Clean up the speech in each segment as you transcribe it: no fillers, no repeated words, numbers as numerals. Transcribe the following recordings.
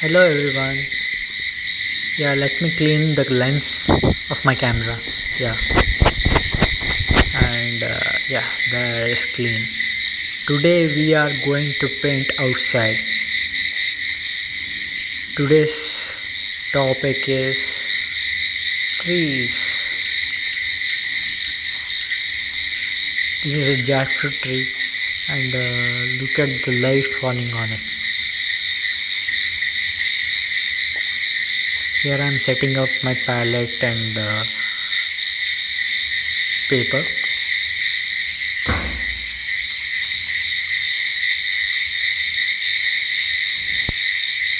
Hello everyone. Yeah, let me clean the lens of my camera. Yeah, and yeah, that is clean. Today we are going to paint outside. Today's topic is trees. This is a jackfruit tree, and look at the light falling on it. Here I am setting up my palette and paper.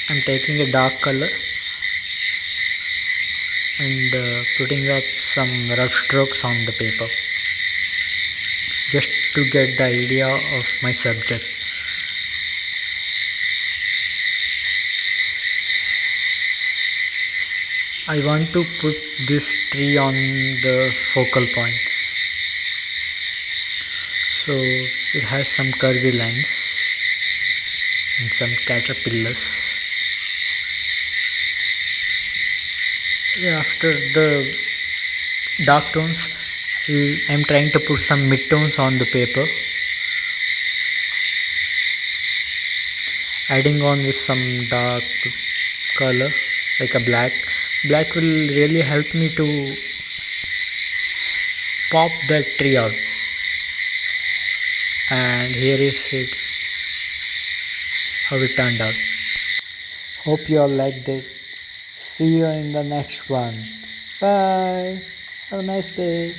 I'm taking a dark color and putting up some rough strokes on the paper just to get the idea of my subject. I want to put this tree on the focal point, so it has some curvy lines and some caterpillars. Yeah, after the dark tones, I'm trying to put some mid-tones on the paper, adding on with some dark color like a black. Black will really help me to pop that tree out. And here is it, how it turned out. Hope you all liked it. See you in the next one. Bye. Have a nice day.